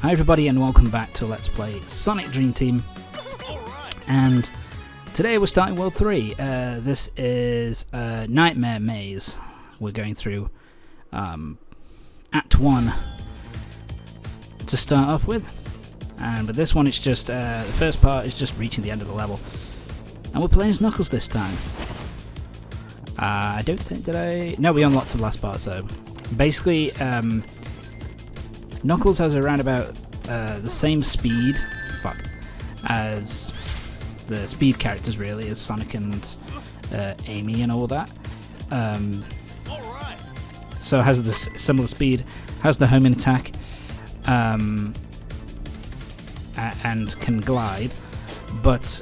Hi everybody and welcome back to Let's Play Sonic Dream Team. And today we're starting World 3. This is Nightmare Maze. We're going through Act 1 to start off with. And with this one it's just, the first part is just reaching the end of the level. And we're playing as Knuckles this time. I don't think, no, we unlocked the last part, so basically Knuckles has around about the same speed as the speed characters, really, as Sonic and Amy and all that. So has this similar speed, has the homing attack, and can glide, but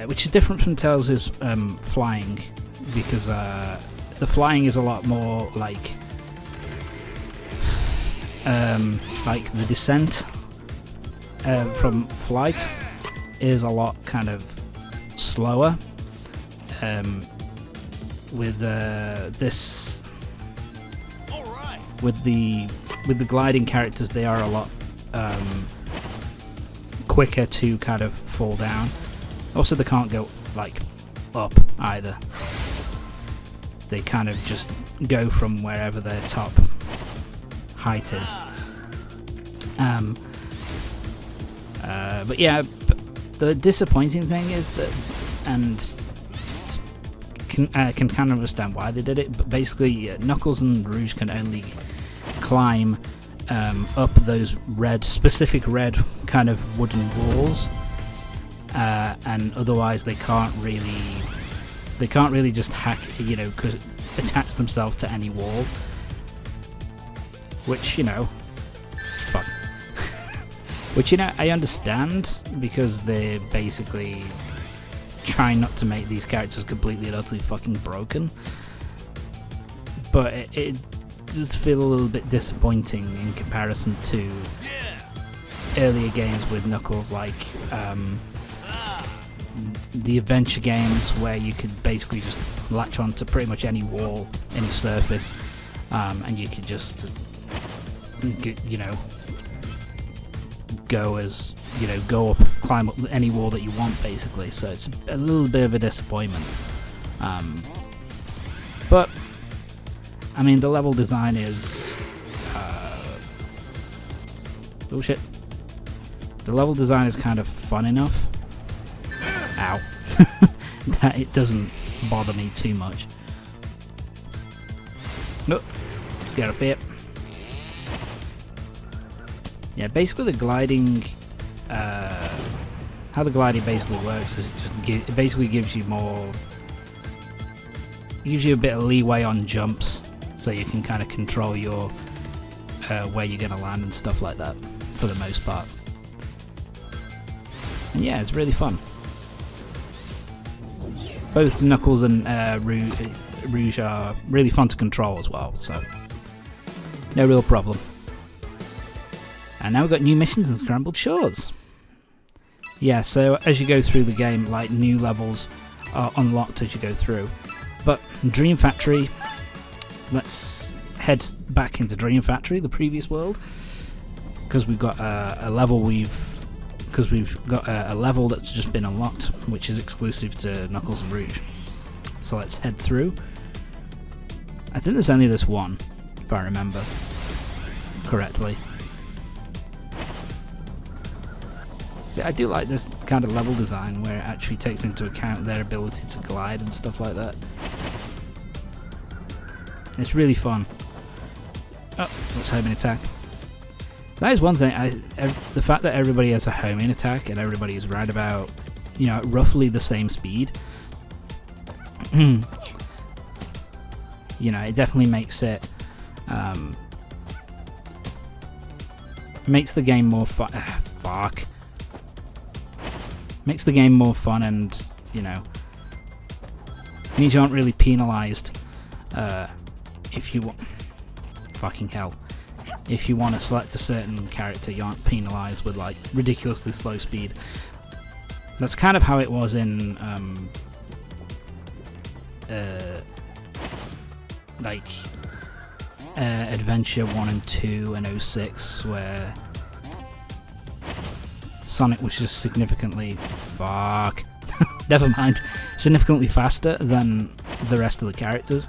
which is different from Tails' flying, because the flying is a lot more like the descent from flight is a lot kind of slower. With this, with the gliding characters, they are a lot quicker to kind of fall down. Also, they can't go like up either. They kind of just go from wherever their top height is. But yeah, the disappointing thing is that, and can kind of understand why they did it, but basically Knuckles and Rouge can only climb up those specific red kind of wooden walls, and otherwise they can't really just attach themselves to any wall. Which, I understand, because they're basically trying not to make these characters completely and utterly fucking broken. But it does feel a little bit disappointing in comparison to earlier games with Knuckles, like the adventure games where you could basically just latch onto pretty much any wall, any surface, and you could just go up, climb up any wall that you want, basically. So it's a little bit of a disappointment. But I mean, the level design is bullshit. The level design is kind of fun enough. Ow. That it doesn't bother me too much. Look, let's get up here. Yeah, basically the gliding, how the gliding basically works is it basically gives you a bit of leeway on jumps, so you can kind of control your where you're going to land and stuff like that, for the most part. And yeah, it's really fun. Both Knuckles and Rouge are really fun to control as well, so no real problem. And now we've got new missions and Scrambled Shores. Yeah, so as you go through the game, like, new levels are unlocked as you go through. But Dream Factory, let's head back into Dream Factory, the previous world, because we've got a level that's just been unlocked, which is exclusive to Knuckles and Rouge. So let's head through. I think there's only this one, if I remember correctly. See, I do like this kind of level design where it actually takes into account their ability to glide and stuff like that. It's really fun. Oh, let's homing attack. That is one thing, the fact that everybody has a homing attack and everybody is right about, roughly the same speed. It definitely makes it, makes the game more fun. Makes the game more fun, and means you aren't really penalised if you want. Fucking hell. If you want to select a certain character, you aren't penalised with like ridiculously slow speed. That's kind of how it was in Adventure 1 and 2 and 06, where Sonic was just significantly never mind, significantly faster than the rest of the characters.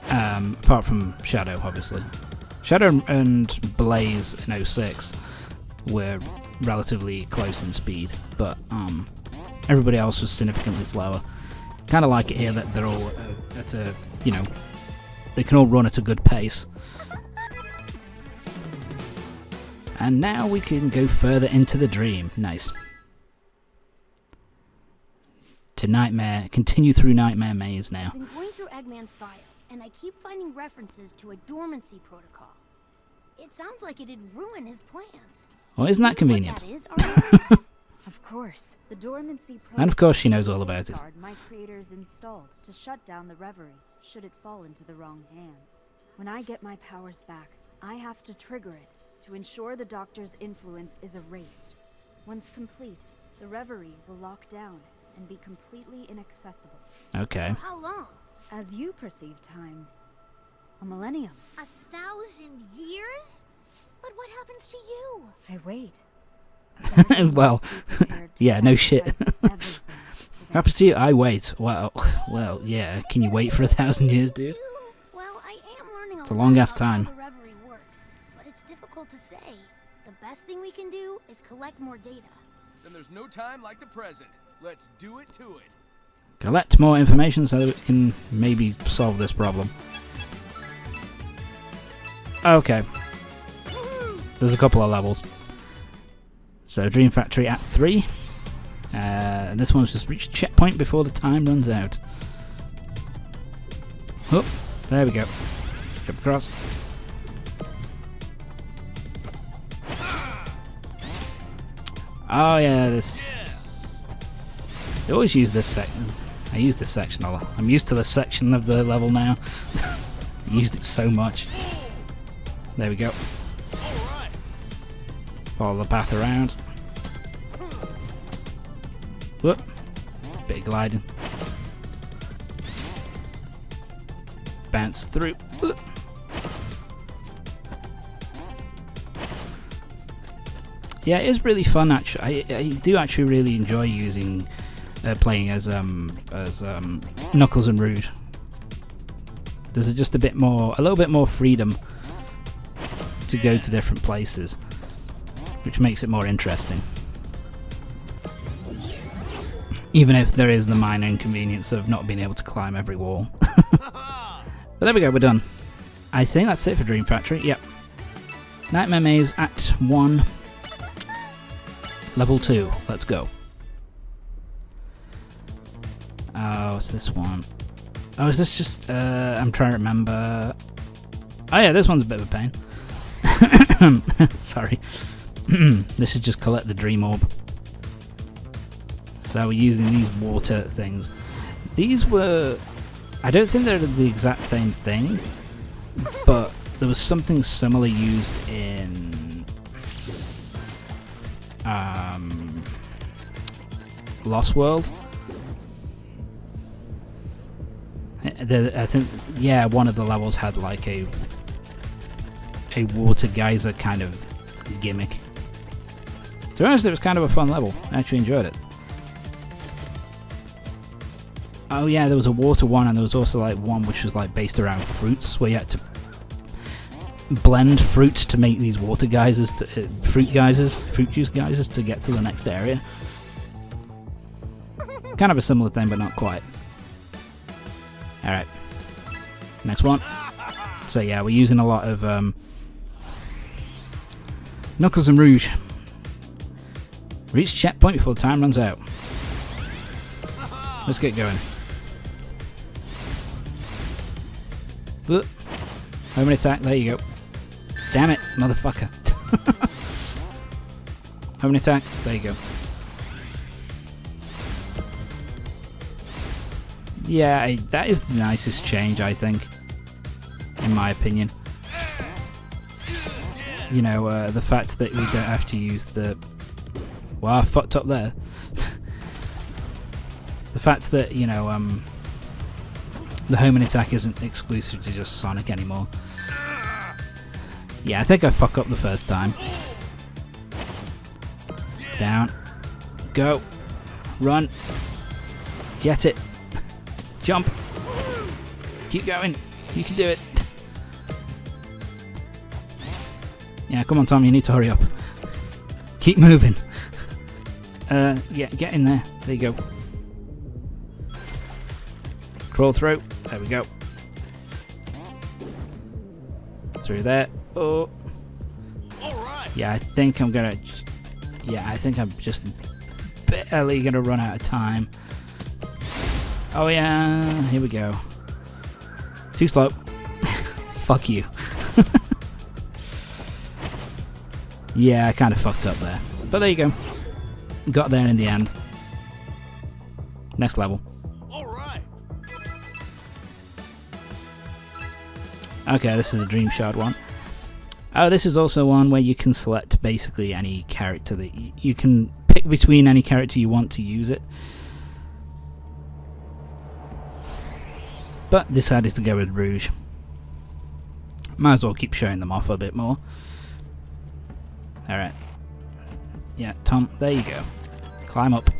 Apart from Shadow, obviously. Shadow and Blaze in 06 were relatively close in speed, but everybody else was significantly slower. Kind of like it here that they're all at a, you know, they can all run at a good pace. And now we can go further into the dream. Nice. To Nightmare, continue through Nightmare Maze now. I've been going through Eggman's files, and I keep finding references to a dormancy protocol. It sounds like it'd ruin his plans. Well, isn't that convenient? What that is, Of course, the dormancy protocol. And of course she knows all about it. My creators installed to shut down the reverie should it fall into the wrong hands. When I get my powers back, I have to trigger it to ensure the Doctor's influence is erased. Once complete, the reverie will lock down and be completely inaccessible. Okay. How long? As you perceive time, a millennium. 1,000 years? But what happens to you? I wait. Well, yeah, no shit. Happens to you? I wait. Well, yeah. Can you wait for 1,000 years, dude? Well, I am learning It's a long ass time. how the reverie works, but it's difficult to say. The best thing we can do is collect more data. Then there's no time like the present. Let's do it to it. Collect more information so that we can maybe solve this problem. Okay. There's a couple of levels. So, Dream Factory at 3. And this one's just reached checkpoint before the time runs out. Oh, there we go. Jump across. Oh yeah, this... I always use this section. I use this section a lot. I'm used to this section of the level now. I used it so much. There we go. Follow the path around. Whoop. Bit of gliding. Bounce through. Whoop. Yeah, it is really fun actually. I do actually really enjoy using playing as Knuckles and Rouge. There's just a little bit more freedom to go to different places, which makes it more interesting. Even if there is the minor inconvenience of not being able to climb every wall. But there we go, we're done. I think that's it for Dream Factory, yep. Nightmare Maze Act 1, Level 2, let's go. Oh, it's this one. Oh, is this just, I'm trying to remember. Oh yeah, this one's a bit of a pain. Sorry. This is just collect the Dream Orb. So we're using these water things. These were... I don't think they're the exact same thing, but there was something similar used in... Lost World. I think, yeah, one of the levels had like a water geyser kind of gimmick. To be honest, it was kind of a fun level. I actually enjoyed it. Oh yeah, there was a water one, and there was also like one which was like based around fruits, where you had to blend fruit to make these water geysers, fruit juice geysers to get to the next area. Kind of a similar thing, but not quite. Alright. Next one. So yeah, we're using a lot of Knuckles and Rouge. Reach checkpoint before the time runs out. Let's get going. Home attack, there you go. Damn it, motherfucker. Home attack, there you go. Yeah, that is the nicest change, I think. In my opinion. You know, the fact that we don't have to use the... Well, I fucked up there. The fact that, you know, the homing attack isn't exclusive to just Sonic anymore. Yeah, I think I fuck up the first time. Down. Go. Run. Get it. Jump. Keep going. You can do it. Yeah, come on, Tom. You need to hurry up. Keep moving. Yeah, get in there. There you go. Crawl through. There we go. Through there. Oh. Yeah, I think I'm gonna... Yeah, I think I'm just barely gonna run out of time. Oh yeah, here we go. Too slow. Fuck you. Yeah, I kind of fucked up there. But there you go. Got there in the end. Next level. Okay, this is a Dream Shard one. Oh, this is also one where you can select basically any character that you can pick between any character you want to use it. But decided to go with Rouge. Might as well keep showing them off a bit more. Alright. Yeah, Tom, there you go. Climb up.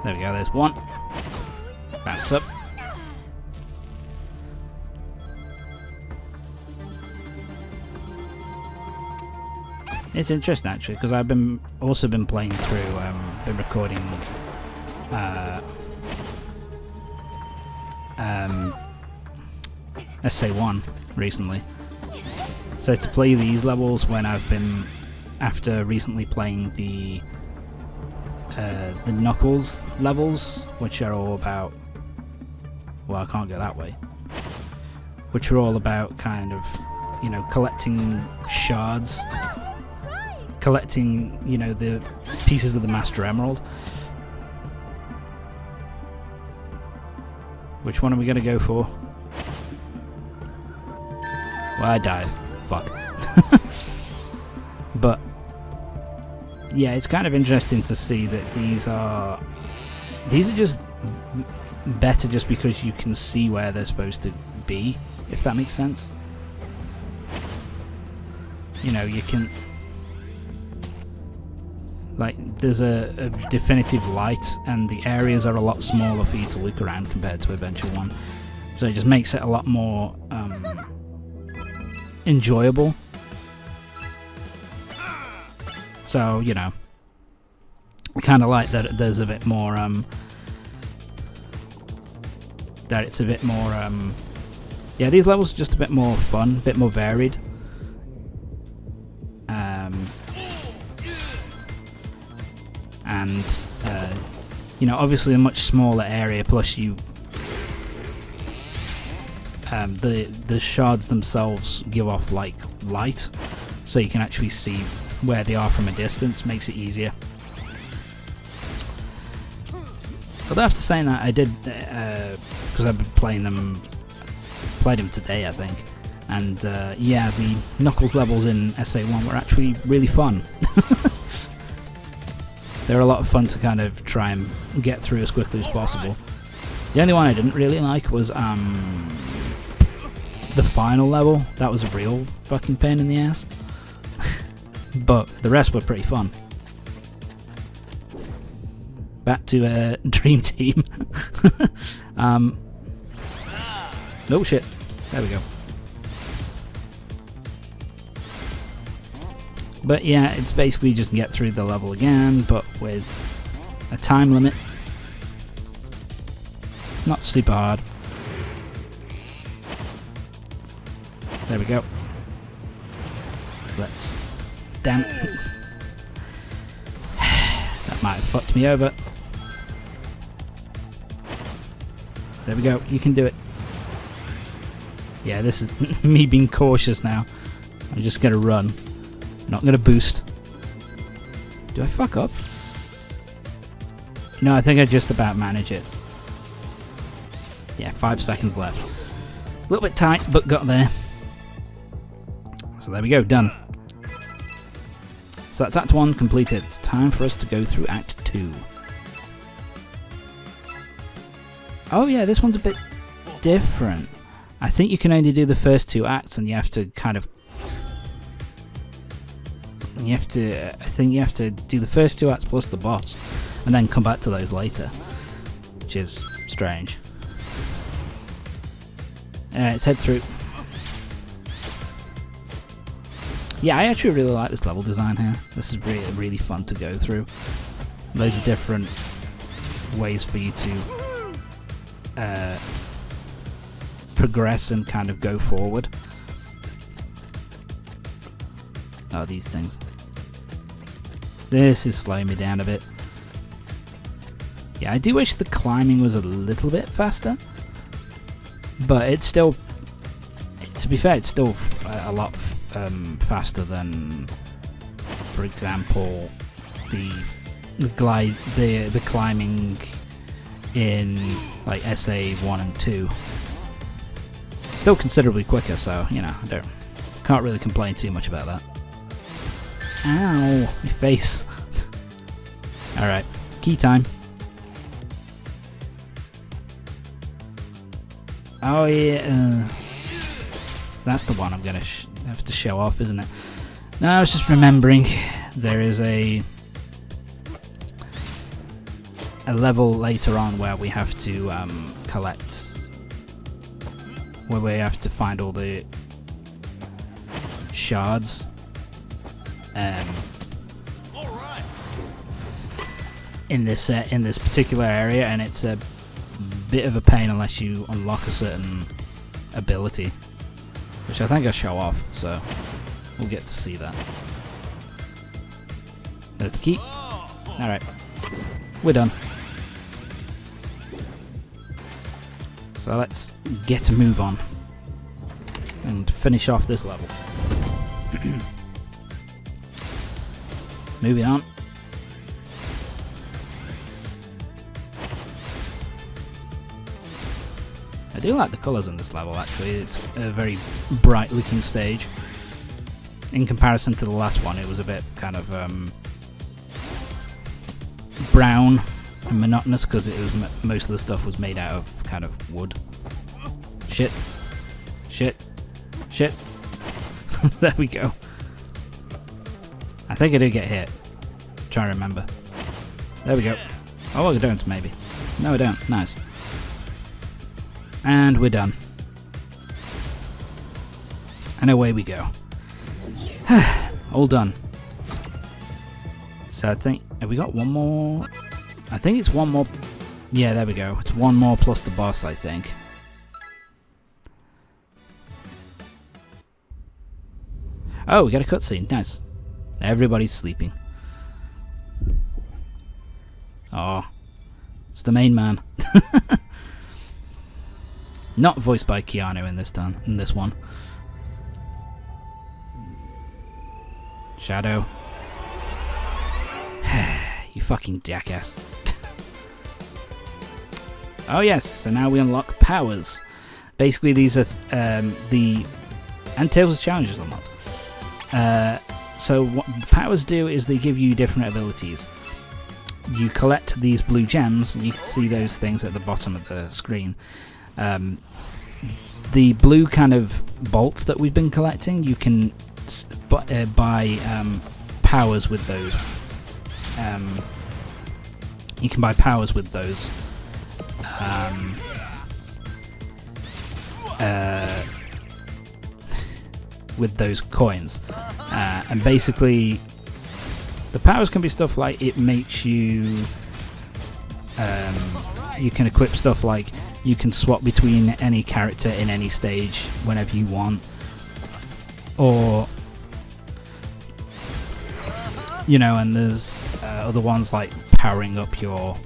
There we go, there's one. Bounce up. It's interesting actually, because I've also been playing through, been recording SA1 recently. So to play these levels when I've been, after recently playing the Knuckles levels, which are all about, well, I can't go that way, which are all about kind of, you know, collecting shards, collecting, you know, the pieces of the Master Emerald. Which one are we going to go for? Well, I died. Fuck. But yeah, it's kind of interesting to see that these are just better just because you can see where they're supposed to be, if that makes sense. You know, you can, like, there's a definitive light and the areas are a lot smaller for you to look around compared to Adventure 1, so it just makes it a lot more enjoyable. So, you know, I kind of like that there's a bit more that it's a bit more yeah, these levels are just a bit more fun, a bit more varied. And you know, obviously a much smaller area, plus you the shards themselves give off like light, so you can actually see where they are from a distance. Makes it easier. Although after saying that, I did, because I've been played them today I think, and yeah, the Knuckles levels in SA1 were actually really fun. They're a lot of fun to kind of try and get through as quickly as possible. The only one I didn't really like was the final level. That was a real fucking pain in the ass. But the rest were pretty fun. Back to Dream Team. Oh shit. There we go. But yeah, it's basically just get through the level again, but with a time limit. Not super hard. There we go. Let's... Damn it. That might have fucked me over. There we go, you can do it. Yeah, this is me being cautious now. I'm just gonna run. Not gonna boost. Do I fuck up? No, I think I just about manage it. Yeah, 5 seconds left. A little bit tight, but got there. So there we go, done. So that's Act 1 completed. It's time for us to go through Act 2. Oh yeah, this one's a bit different. I think you can only do the first 2 acts, and you have to kind of... I think you have to do the first 2 acts plus the boss, and then come back to those later, which is strange. Let's head through. Yeah, I actually really like this level design here. This is really, really fun to go through. Loads of different ways for you to progress and kind of go forward. Oh, these things. This is slowing me down a bit. Yeah, I do wish the climbing was a little bit faster, but it's still, to be fair, it's still a lot faster than, for example, the climbing in like SA 1 and 2. Still considerably quicker, so you know, can't really complain too much about that. Ow, my face. Alright, key time. Oh yeah, that's the one I'm gonna have to show off, isn't it? No, I was just remembering there is a level later on where we have to collect, where we have to find all the shards. In this particular area, and it's a bit of a pain unless you unlock a certain ability, which I think I'll show off, so we'll get to see that. There's the key. Alright, we're done. So let's get a move on and finish off this level. Moving on. I do like the colours in this level, actually. It's a very bright looking stage. In comparison to the last one, it was a bit kind of brown and monotonous because it was most of the stuff was made out of kind of wood. Shit. Shit. Shit. There we go. I think I did get hit. I'm trying to remember. There we go. Oh, I don't, maybe. No, I don't. Nice. And we're done. And away we go. All done. So I think... have we got one more? I think it's one more... yeah, there we go. It's one more plus the boss, I think. Oh, we got a cutscene. Nice. Everybody's sleeping. Oh, it's the main man. Not voiced by Keanu in this one. Shadow. You fucking jackass. Oh yes, so now we unlock powers. Basically these are the... and Tales of Challenges unlocked. So what the powers do is they give you different abilities. You collect these blue gems, and you can see those things at the bottom of the screen. The blue kind of bolts that we've been collecting, you can buy powers with those. You can buy powers with those. With those coins. And basically the powers can be stuff like it makes you you can equip stuff like you can swap between any character in any stage whenever you want, or you know, and there's other ones like powering up your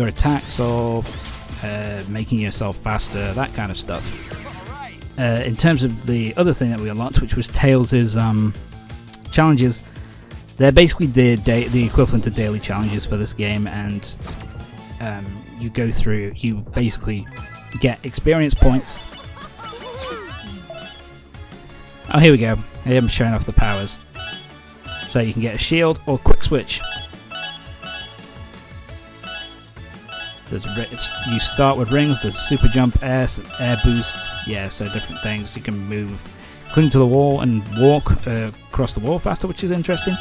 attacks or making yourself faster, that kind of stuff. In terms of the other thing that we unlocked, which was Tails' challenges, they're basically the equivalent of daily challenges for this game, and you go through, you basically get experience points. Oh, here we go. I'm showing off the powers. So you can get a shield or quick switch. You start with rings. There's super jump, air boost. Yeah, so different things. You can move, cling to the wall, and walk across the wall faster, which is interesting.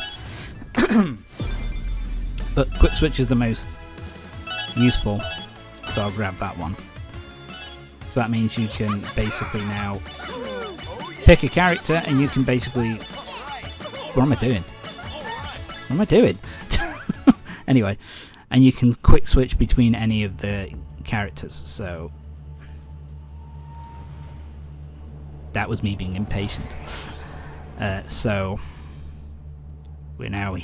But quick switch is the most useful, so I'll grab that one. So that means you can basically now pick a character, and you can basically. What am I doing? What am I doing? Anyway. And you can quick switch between any of the characters, so that was me being impatient. So we're now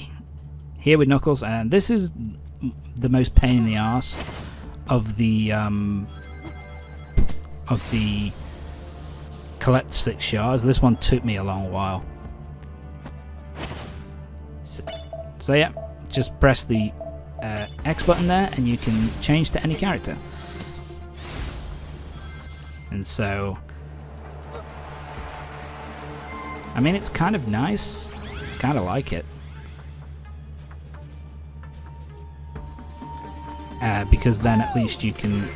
here with Knuckles, and this is the most pain in the arse of the collect 6 shards. This one took me a long while. So yeah, just press the X button there, and you can change to any character. And so, I mean, it's kind of nice. Kind of like it. Because then at least you can.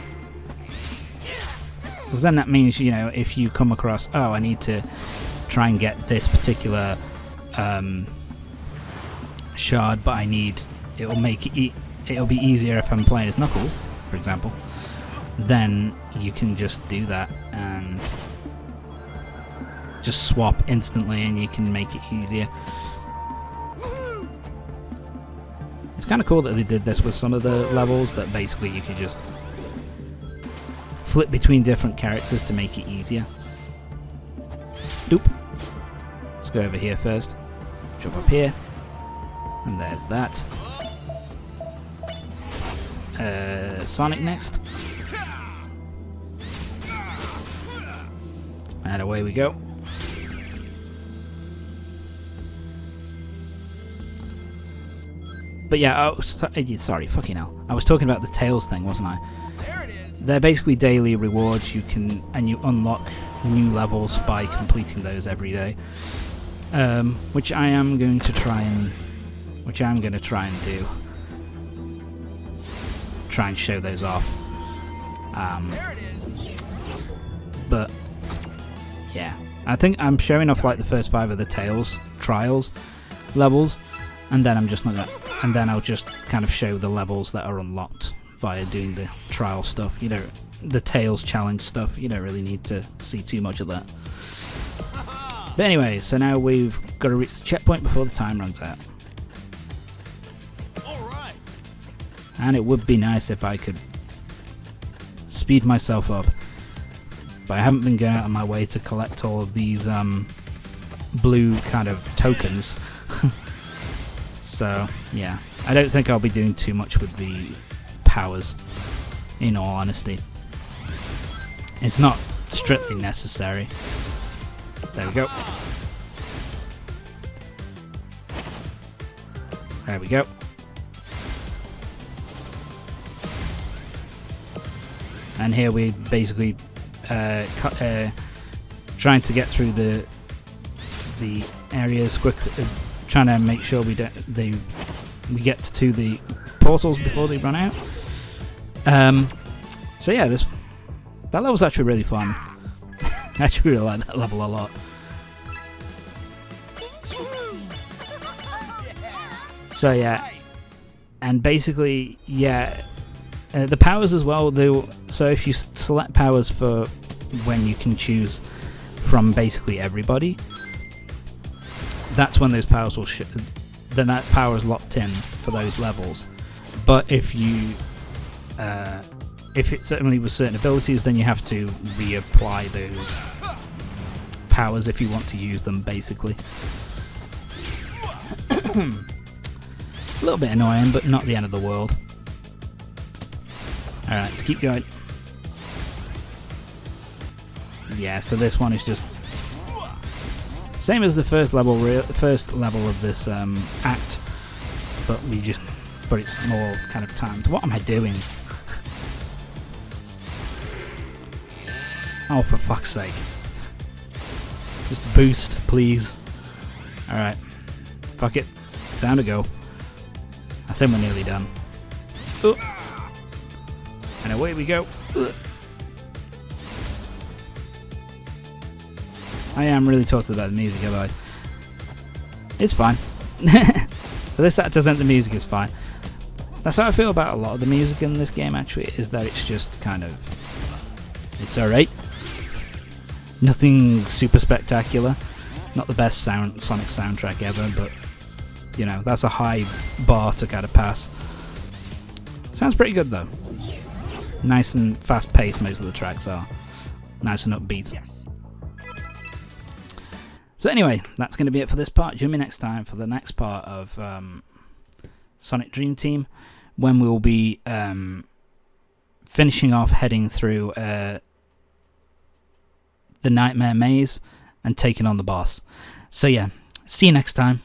Because then that means, you know, if you come across, oh, I need to try and get this particular shard, but I need. It'll be easier if I'm playing as Knuckles, for example. Then you can just do that and just swap instantly, and you can make it easier. It's kind of cool that they did this with some of the levels, that basically you could just flip between different characters to make it easier. Doop. Let's go over here first. Jump up here. And there's that. Sonic next. And away we go. But yeah, sorry, fucking hell. I was talking about the Tails thing, wasn't I? There it is. They're basically daily rewards. You unlock new levels by completing those every day. Which I am going to try and do. Try and show those off. There it is. But yeah, I think I'm showing off like the first 5 of the Tails trials levels, and then I'll just kind of show the levels that are unlocked via doing the trial stuff. You know, the Tails challenge stuff. You don't really need to see too much of that. But anyway, so now we've got to reach the checkpoint before the time runs out. And it would be nice if I could speed myself up. But I haven't been going out of my way to collect all of these blue kind of tokens. So, yeah. I don't think I'll be doing too much with the powers, in all honesty. It's not strictly necessary. There we go. There we go. And here we basically trying to get through the areas quickly, trying to make sure we get to the portals before they run out. So yeah, that level's actually really fun. I actually really like that level a lot. So yeah, and basically, yeah. The powers as well, so if you select powers for when you can choose from basically everybody, that's when those powers will then that power is locked in for those levels. But if it's only with certain abilities, then you have to reapply those powers if you want to use them, basically. A little bit annoying, but not the end of the world. Alright, let's keep going. Yeah, so this one is just same as the first level of this act, but it's more kind of timed. What am I doing? Oh, for fuck's sake! Just boost, please. All right, fuck it. Time to go. I think we're nearly done. Oh. And away we go. Ugh. I am really talking about the music, although it's fine. For this actor, I think the music is fine. That's how I feel about a lot of the music in this game, actually, is that it's just kind of... It's alright. Nothing super spectacular. Not the best Sonic soundtrack ever, but, you know, that's a high bar to kind of pass. Sounds pretty good, though. Nice and fast-paced, most of the tracks are. Nice and upbeat. Yes. So anyway, that's going to be it for this part. Join me next time for the next part of Sonic Dream Team, when we'll be finishing off heading through the Nightmare Maze and taking on the boss. So yeah, see you next time.